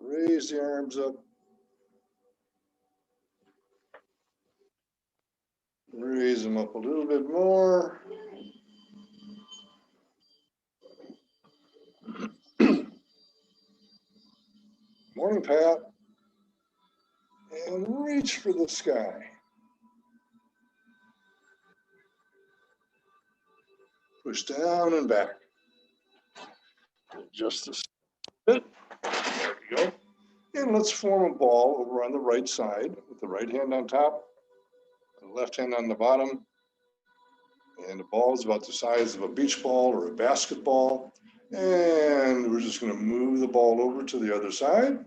Raise the arms up. Raise them up a little bit more. Morning, Pat. And reach for the sky. Push down and back. Just a bit. There we go. And let's form a ball over on the right side with the right hand on top, the left hand on the bottom. And the ball is about the size of a beach ball or a basketball. And we're just going to move the ball over to the other side.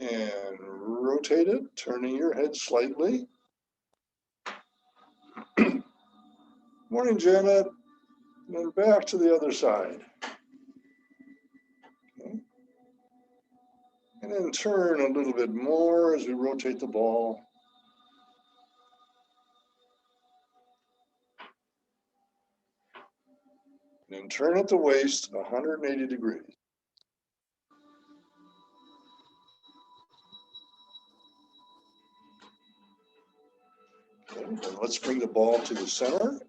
And rotate it, turning your head slightly. Morning, Janet. And then back to the other side. Okay. And then turn a little bit more as we rotate the ball. And then turn at the waist 180 degrees. Okay, and let's bring the ball to the center.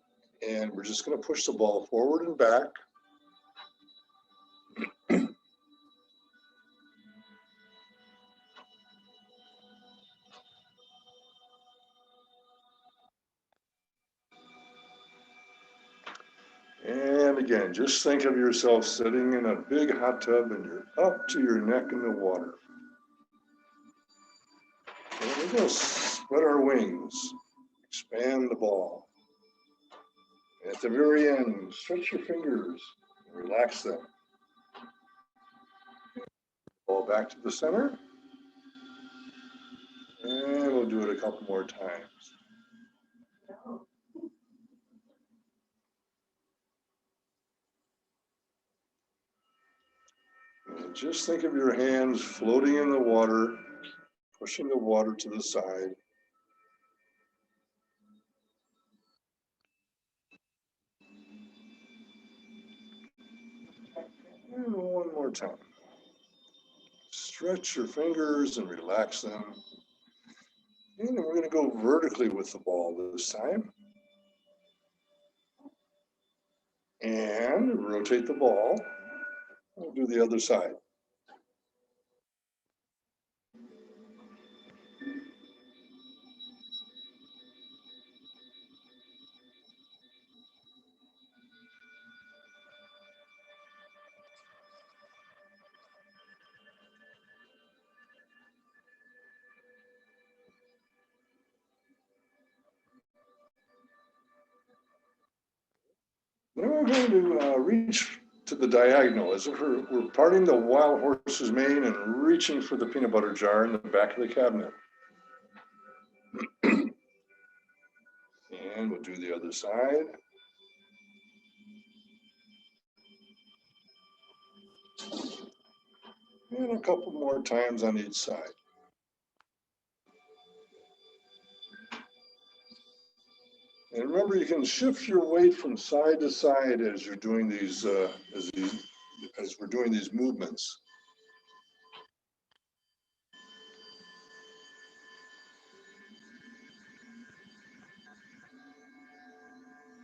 And we're just going to push the ball forward and back. And again, just think of yourself sitting in a big hot tub and you're up to your neck in the water. And we're going to spread our wings, expand the ball. And at the very end, stretch your fingers and relax them. Ball back to the center. And we'll do it a couple more times. And just think of your hands floating in the water, pushing the water to the side. And one more time. Stretch your fingers and relax them. And we're going to go vertically with the ball this time. And rotate the ball. We'll do the other side. Then we're going to reach to the diagonal as if we're parting the wild horse's mane and reaching for the peanut butter jar in the back of the cabinet. And we'll do the other side. And a couple more times on each side. And remember, you can shift your weight from side to side as you're doing these, as we're doing these movements.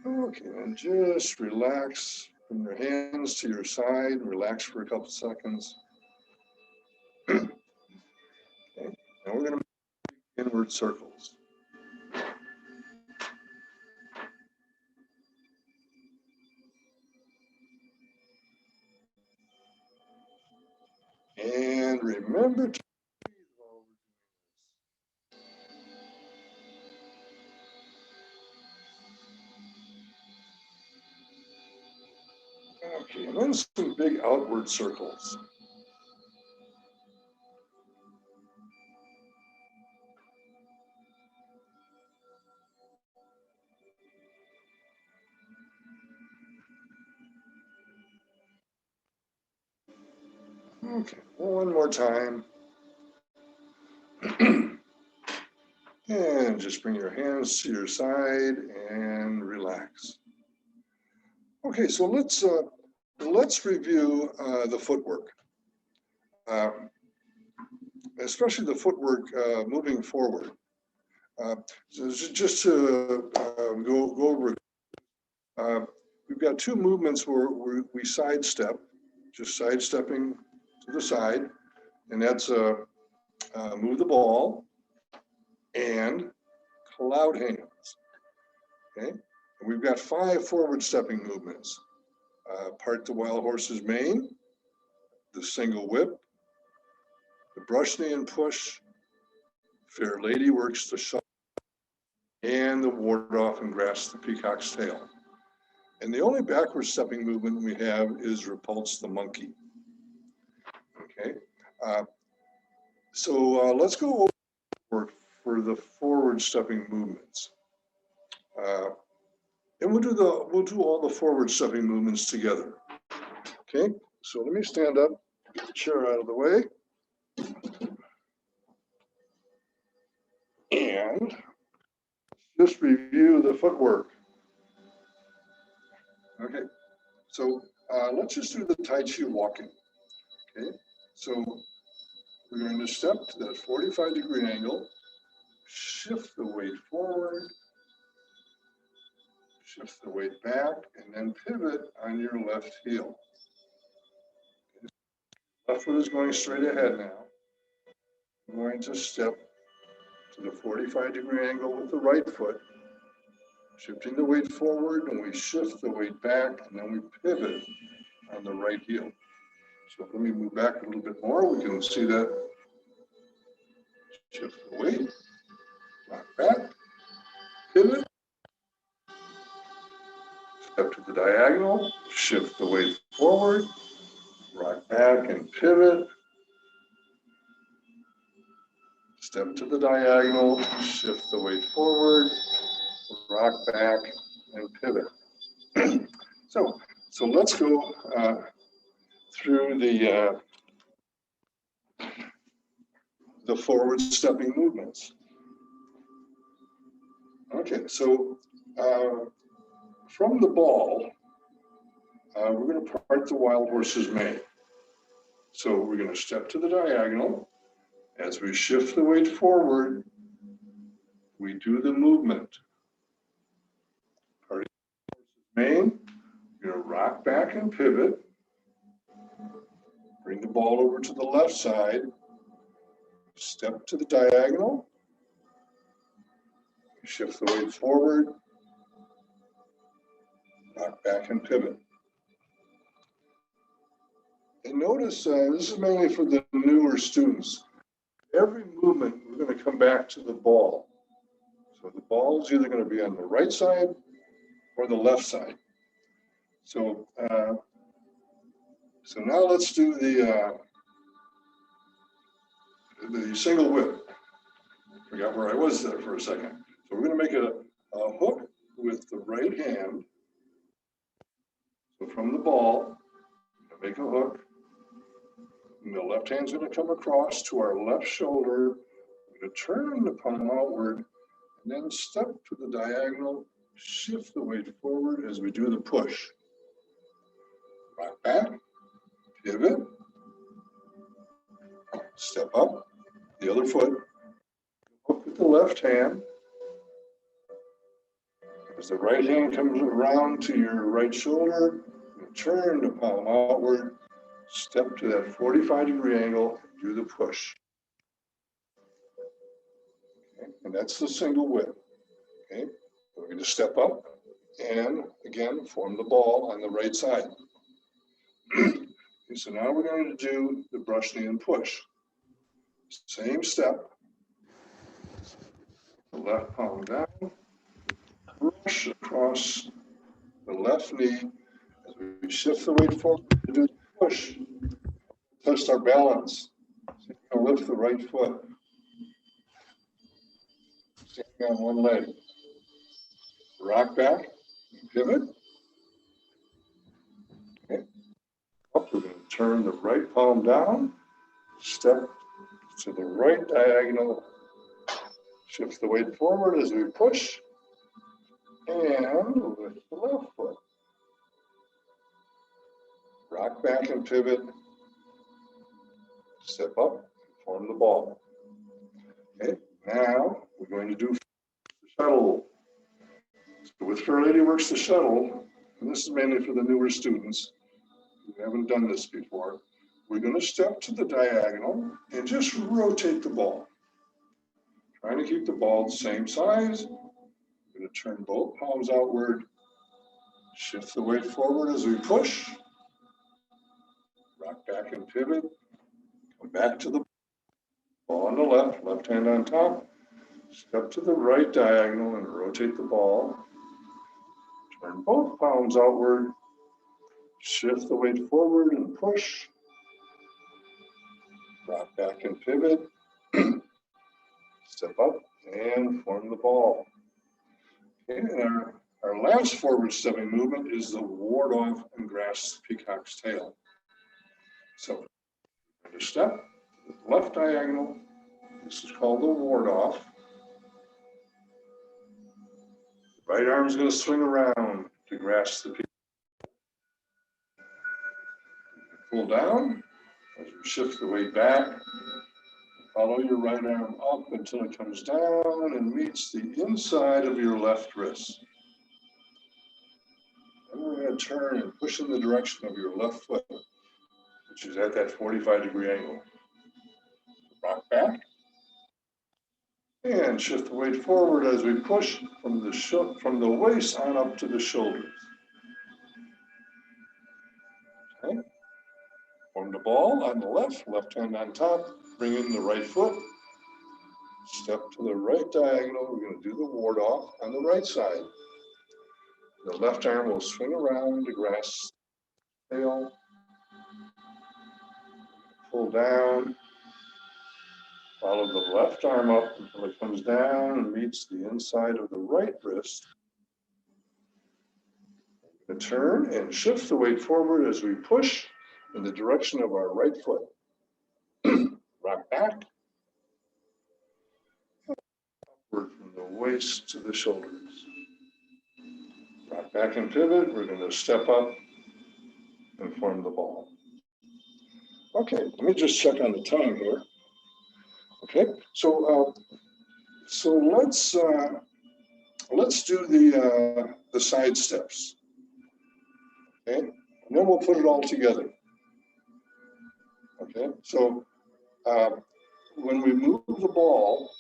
Okay, and just relax from your hands to your side. Relax for a couple seconds. Okay, now we're going to make inward circles. And remember to breathe while we're doing this. Okay, and then some big outward circles. Okay, one more time. And just bring your hands to your side and relax. Okay, so let's review the footwork. especially the footwork moving forward. So just to go over, we've got two movements where we sidestep, just sidestepping to the side, and that's move the ball and cloud hands. Okay, and we've got 5 forward stepping movements: part the wild horse's mane, the single whip, the brush knee and push, fair lady works the shot, and the ward off and grasp the peacock's tail. And the only backward stepping movement we have is repulse the monkey. Okay, so let's go over for the forward stepping movements. And we'll do all the forward stepping movements together. Okay, so let me stand up, get the chair out of the way. And just review the footwork. Okay, so let's just do the Tai Chi walking. Okay, so we're going to step to that 45-degree angle, shift the weight forward, shift the weight back, and then pivot on your left heel. Okay. Left foot is going straight ahead now. I'm going to step to the 45-degree angle with the right foot, shifting the weight forward, and we shift the weight back, and then we pivot on the right heel. So let me move back a little bit more. We can see that. Shift the weight, rock back, pivot, step to the diagonal, shift the weight forward, rock back and pivot, step to the diagonal, shift the weight forward, rock back and pivot. So let's go through the forward stepping movements. Okay, so from the ball, we're going to part the wild horse's mane. So we're going to step to the diagonal. As we shift the weight forward, we do the movement. Parting the horse's mane, you're going to rock back and pivot. Bring the ball over to the left side. Step to the diagonal. Shift the weight forward. Rock back and pivot. And notice this is mainly for the newer students. Every movement, we're going to come back to the ball. So the ball is either going to be on the right side or the left side. So, so now let's do the single whip. Forgot where I was there for a second. So we're going to make a hook with the right hand. So from the ball, make a hook. And the left hand's going to come across to our left shoulder. We're going to turn the palm outward and then step to the diagonal, shift the weight forward as we do the push. Rock back, pivot, step up, the other foot, hook with the left hand. As the right hand comes around to your right shoulder, turn the palm outward, step to that 45-degree angle, and do the push. Okay. And that's the single whip. Okay. We're going to step up and again form the ball on the right side. Okay, so now we're going to do the brush knee and push. Same step. The left palm down, brush across the left knee as we shift the weight forward to do the push. Test our balance. So you're going to lift the right foot. Standing on one leg. Rock back, pivot. Okay. Up, we're going to turn the right palm down, step to the right diagonal, shift the weight forward as we push, and lift the left foot. Rock back and pivot. step up, form the ball. Okay, now we're going to do the shuttle. So with Fair Lady Works the shuttle, and this is mainly for the newer students who haven't done this before, we're going to step to the diagonal and just rotate the ball. Trying to keep the ball the same size. We're going to turn both palms outward, shift the weight forward as we push, rock back and pivot, come back to the ball on the left hand on top, step to the right diagonal and rotate the ball. Turn both palms outward, shift the weight forward and push, rock back and pivot, step up and form the ball. Okay, and our last forward stepping movement is the ward off and grasp the peacock's tail. So, step, left diagonal, this is called the ward off. Right arm is going to swing around to grasp the peacock. Pull down as you shift the weight back. Follow your right arm up until it comes down and meets the inside of your left wrist. And we're going to turn and push in the direction of your left foot, which is at that 45-degree angle. Rock back. And shift the weight forward as we push from the waist on up to the shoulders. Okay. Form the ball on the left hand on top, bring in the right foot, step to the right diagonal, we're going to do the ward off on the right side. The left arm will swing around to grasp the tail, pull down, follow the left arm up until it comes down and meets the inside of the right wrist. We're going to turn and shift the weight forward as we push in the direction of our right foot. Rock back. Upward from the waist to the shoulders. Rock back and pivot. We're going to step up and form the ball. Okay, let me just check on the time here. Okay, so let's do the side steps. Okay, and then we'll put it all together. Okay, so when we move the ball,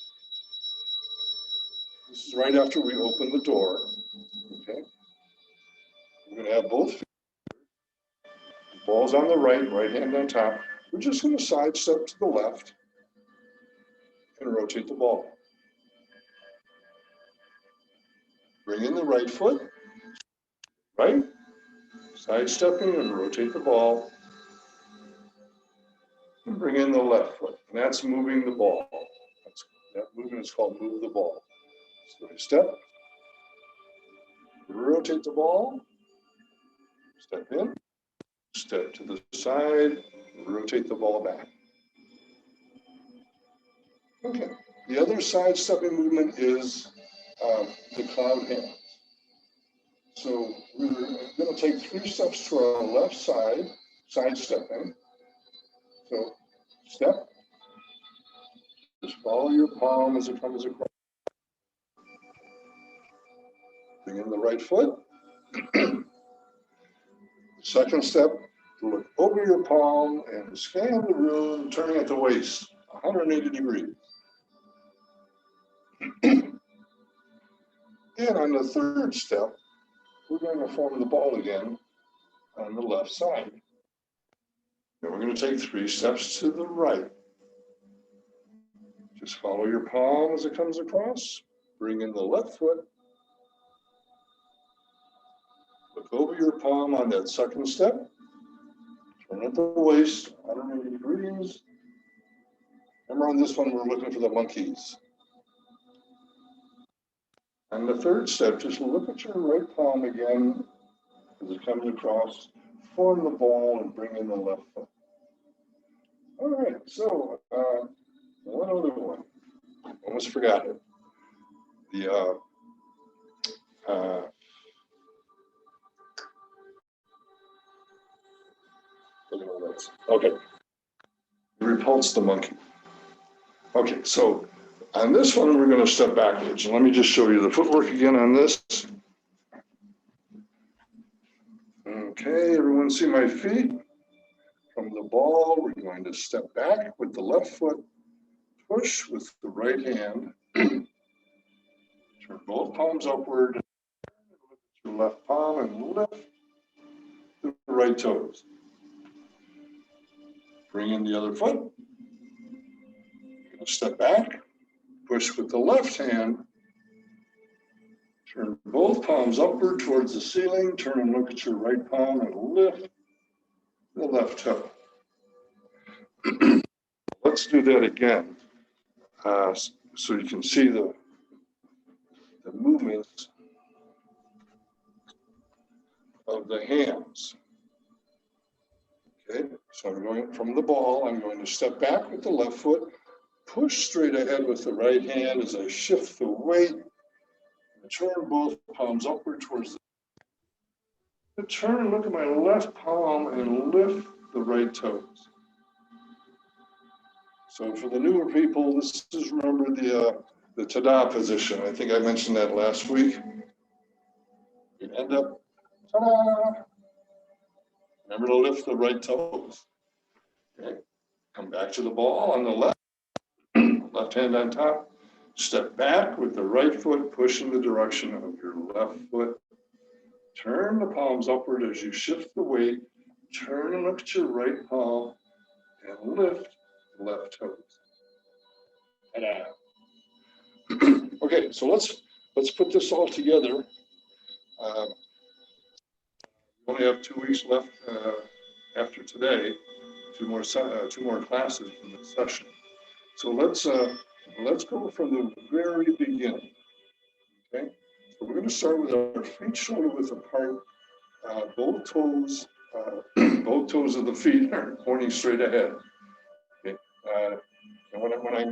this is right after we open the door. Okay, we're going to have both feet. The ball's on the right hand on top. We're just going to sidestep to the left and rotate the ball. Bring in the right foot, right, sidestepping and rotate the ball. And bring in the left foot, and that's moving the ball. That movement is called move the ball. So we step, rotate the ball, step in, step to the side, rotate the ball back. Okay, the other side stepping movement is the cloud hands. So we're going to take 3 steps to our left side, side stepping. So step, just follow your palm as it comes across. Bring in the right foot. Second step, look over your palm and scan the room, turning at the waist, 180 degrees. And on the third step, we're going to form the ball again on the left side. Then we're going to take 3 steps to the right. Just follow your palm as it comes across. Bring in the left foot. Look over your palm on that second step. Turn at the waist, 180 degrees. Remember on this one, we're looking for the monkeys. And the third step, just look at your right palm again as it comes across. Form the ball and bring in the left foot. All right, so one other one. Almost forgot it. Okay. repulse the monkey. Okay, so on this one, we're going to step backwards. And let me just show you the footwork again on this. Okay, everyone see my feet? From the ball, we're going to step back with the left foot, push with the right hand, turn both palms upward, your left palm and lift the right toes. Bring in the other foot, step back, push with the left hand, turn both palms upward towards the ceiling, turn and look at your right palm and lift the left toe. Let's do that again so you can see the movements of the hands. Okay, so I'm going from the ball, I'm going to step back with the left foot, push straight ahead with the right hand as I shift the weight, turn both palms upward towards the turn and look at my left palm and lift the right toes. So for the newer people, this is, remember the tada position. I think I mentioned that last week. You end up, ta-da! Remember to lift the right toes. Okay, come back to the ball on the left, left hand on top. Step back with the right foot, push in the direction of your left foot. Turn the palms upward as you shift the weight. Turn and look at your right palm and lift the left toes. Ta-da. Okay, so let's put this all together. We only have 2 weeks left after today. Two more classes in this session. So let's go from the very beginning. Okay, so we're going to start with our feet shoulder width apart. Both toes of the feet are pointing straight ahead. Okay, and when I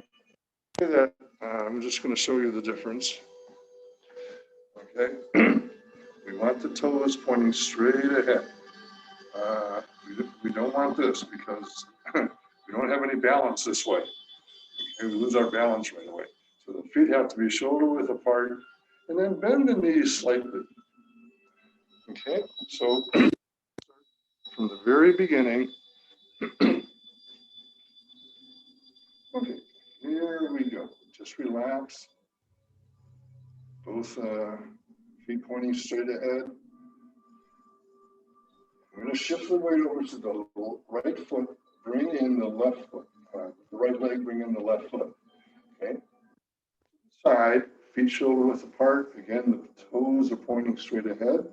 do that, I'm just going to show you the difference. Okay, we want the toes pointing straight ahead. We don't want this because we don't have any balance this way. Okay, we lose our balance right away. So the feet have to be shoulder width apart, and then bend the knees slightly. Okay, so from the very beginning. Okay, here we go. Just relax. Both feet pointing straight ahead. I'm going to shift the weight over to the right foot, bring in the left foot. The right leg, bring in the left foot. Okay. Side, feet shoulder width apart. Again, the toes are pointing straight ahead.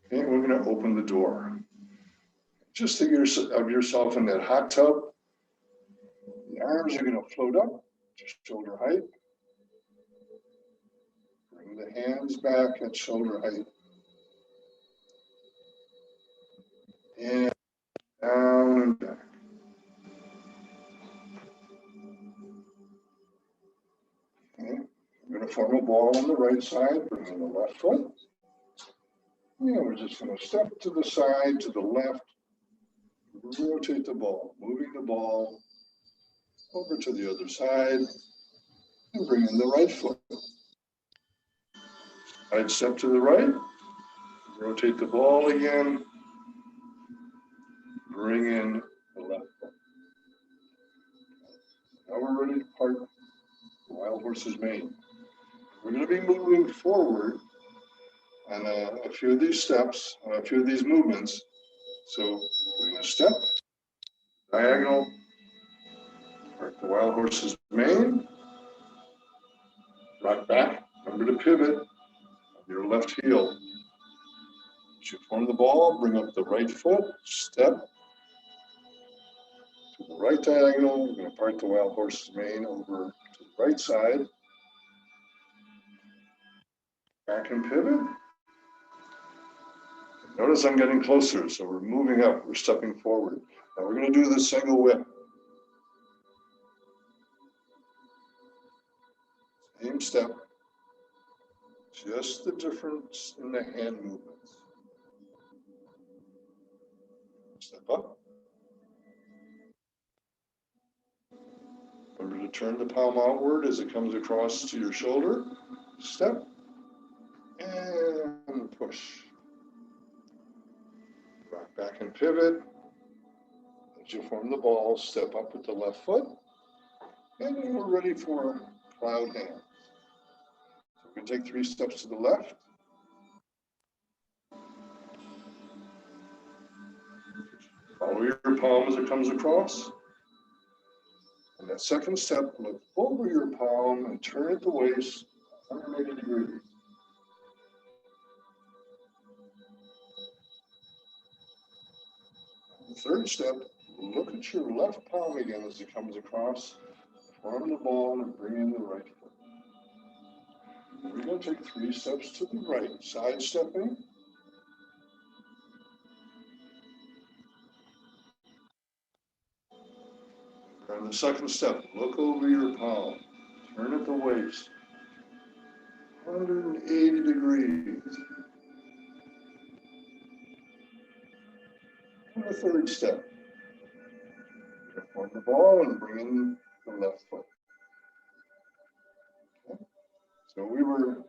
Okay, we're going to open the door. Just think of yourself in that hot tub. The arms are going to float up to shoulder height. Bring the hands back at shoulder height. And down and back. Okay. We're going to form a ball on the right side, bring in the left foot. And we're just going to step to the side, to the left, rotate the ball, moving the ball over to the other side, and bring in the right foot. Side step to the right, rotate the ball again, bring in the left foot. Now we're ready to part the wild horse's mane. We're going to be moving forward on a few of these steps, a few of these movements. So we're going to step, diagonal, part the wild horse's mane, rock back, remember to pivot of your left heel. As you form the ball, bring up the right foot, step to the right diagonal. We're going to part the wild horse's mane over to the right side. Back and pivot. Notice I'm getting closer, so we're moving up, we're stepping forward. Now we're going to do the single whip. Same step, just the difference in the hand movements. Step up. and turn the palm outward as it comes across to your shoulder. Step and push. Rock back and pivot. As you form the ball, step up with the left foot. And then we're ready for cloud hand. So we can take 3 steps to the left. Follow your palm as it comes across. And that second step, look over your palm and turn at the waist 180 degrees. The third step, look at your left palm again as it comes across. Form the ball and bring in the right foot. And we're going to take 3 steps to the right, side stepping. And the second step, look over your palm, turn at the waist, 180 degrees. And the third step, form the ball and bring in the left foot. Okay. So we were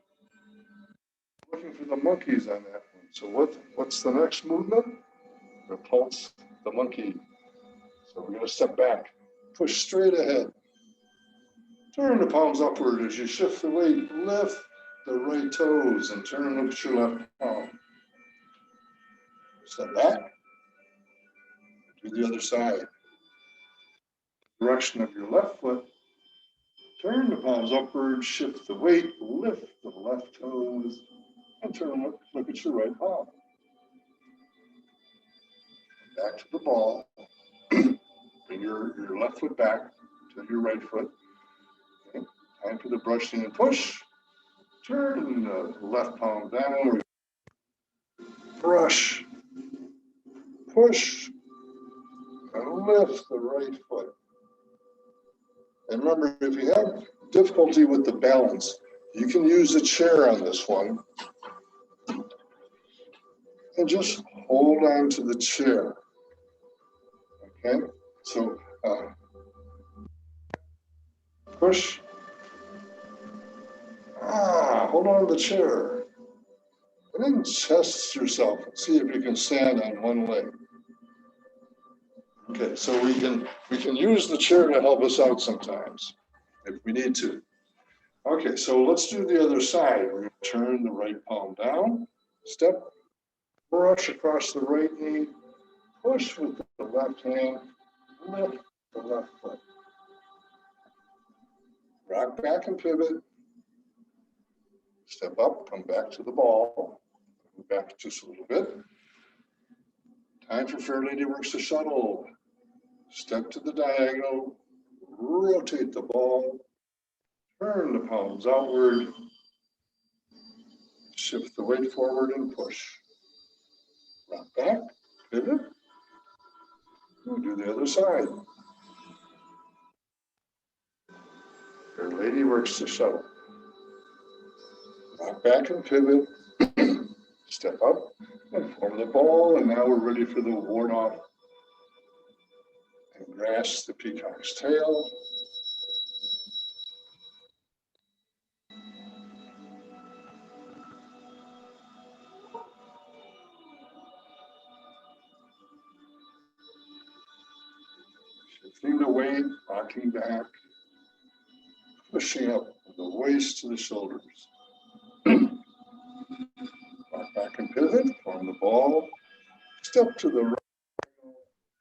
looking for the monkeys on that one. So what's the next movement? Repulse the monkey. So we're going to step back, push straight ahead. Turn the palms upward as you shift the weight. Lift the right toes and turn and look at your left palm. Step back. Do the other side. Direction of your left foot. Turn the palms upward, shift the weight, lift the left toes, and turn and look at your right palm. Back to the ball. Bring your left foot back to your right foot. Okay. Time for the brushing and push. Turn the left palm down. Brush. Push. And lift the right foot. And remember, if you have difficulty with the balance, you can use a chair on this one. And just hold on to the chair. Okay? So push. Hold on to the chair. And then test yourself and see if you can stand on one leg. Okay, so we can use the chair to help us out sometimes if we need to. Okay, so let's do the other side. We're going to turn the right palm down, step, brush across the right knee, push with the left hand, lift the left foot. Rock back and pivot. Step up, come back to the ball. Move back just a little bit. Time for Fair Lady Works the shuttle. Step to the diagonal, rotate the ball, turn the palms outward, shift the weight forward and push. Rock back, pivot. We'll do the other side. Fair Lady Works the shuttle. Rock back and pivot. Step up and form the ball, and now we're ready for the ward off and grasp the peacock's tail. Shifting the weight, rocking back, pushing up the waist to the shoulders. Rock back and pivot, form the ball, step to the right,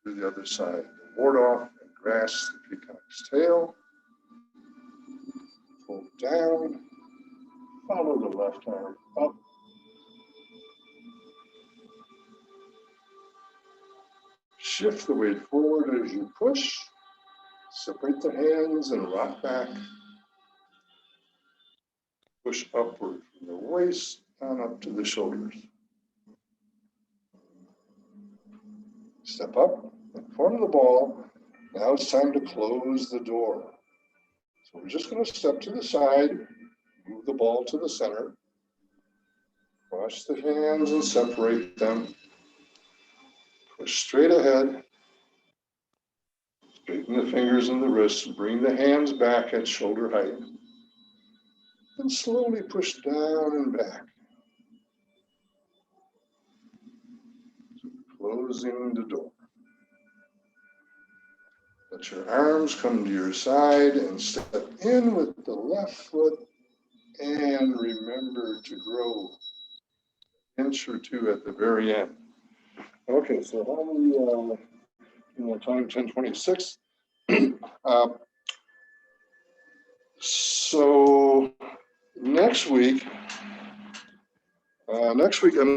to the other side. Ward off and grasp the peacock's tail. Pull down, follow the left arm up. Shift the weight forward as you push. Separate the hands and rock back. Push upward from the waist and up to the shoulders. Step up and form the ball. Now it's time to close the door. So we're just going to step to the side, move the ball to the center, cross the hands and separate them. Push straight ahead. Straighten the fingers and the wrists. Bring the hands back at shoulder height. And slowly push down and back. Closing the door. Let your arms come to your side and step in with the left foot. And remember to grow an inch or two at the very end. Okay, so how many, time 10:26. So next week I'm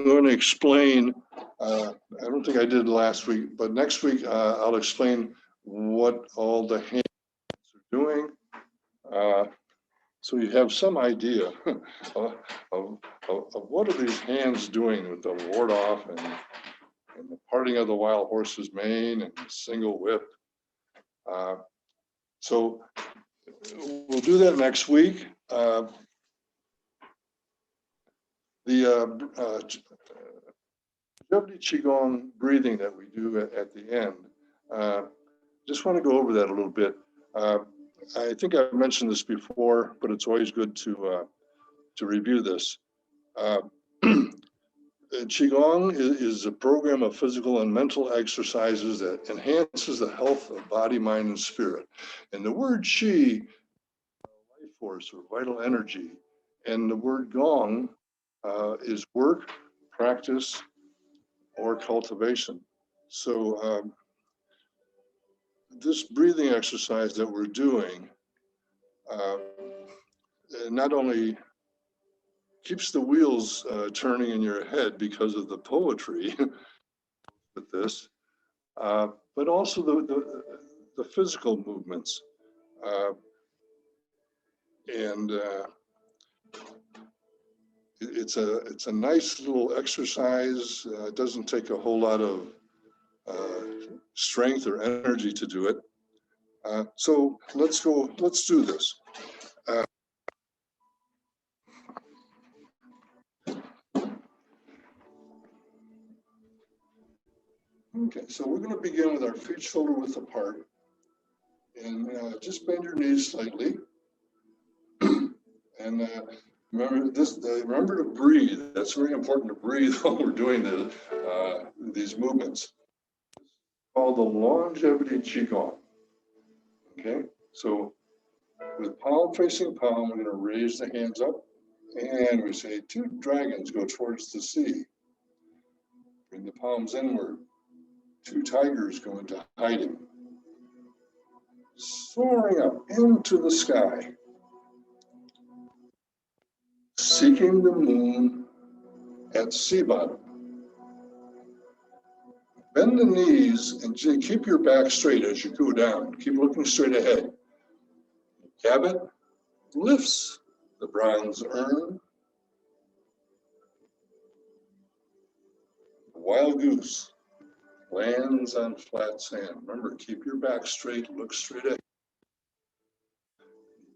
going to explain, I don't think I did last week, but next week I'll explain what all the hands are doing. So you have some idea of what are these hands doing with the ward off and the parting of the wild horse's mane and the single whip. So we'll do that next week. The longevity Qigong breathing that we do at the end, just want to go over that a little bit. I think I've mentioned this before, but it's always good to review this. Qigong is a program of physical and mental exercises that enhances the health of body, mind, and spirit. And the word Qi, life force or vital energy, and the word Gong is work, practice, or cultivation. So this breathing exercise that we're doing not only keeps the wheels turning in your head because of the poetry with this, but also the physical movements. And it's a nice little exercise. It doesn't take a whole lot of strength or energy to do it. So let's do this. Okay, so we're going to begin with our feet shoulder width apart, and just bend your knees slightly. And remember to breathe. That's very important to breathe while we're doing these movements. It's called the longevity Qigong. Okay, so with palm facing palm, we're going to raise the hands up, and we say 2 dragons go towards the sea. Bring the palms inward. 2 tigers go into hiding. Soaring up into the sky. Seeking the moon at sea bottom. Bend the knees and keep your back straight as you go down. Keep looking straight ahead. Cabot lifts the bronze urn. The wild goose lands on flat sand. Remember, keep your back straight, look straight ahead.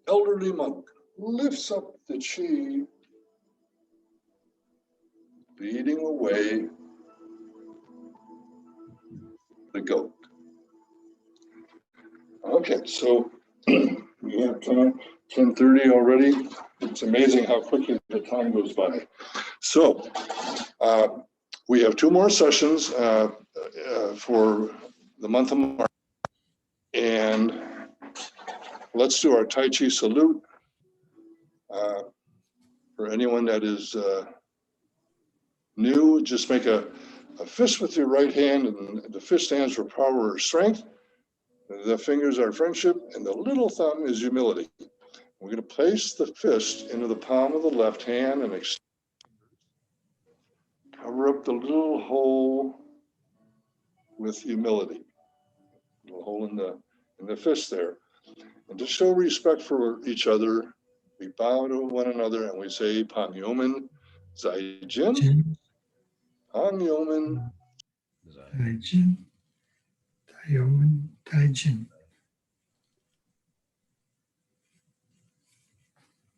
The elderly monk lifts up the chi, leading away the goat. Okay, so we have 10:30 already. It's amazing how quickly the time goes by. So we have 2 more sessions for the month of March. And let's do our Tai Chi salute. For anyone that is new, just make a fist with your right hand, and the fist stands for power or strength. The fingers are friendship, and the little thumb is humility. We're going to place the fist into the palm of the left hand and cover up the little hole with humility. Little hole in the fist there. And to show respect for each other, we bow to one another and we say, Pan Yomen Zai Jin. Pan Yomen Tai Jin. Tai Yomen Tai Jin.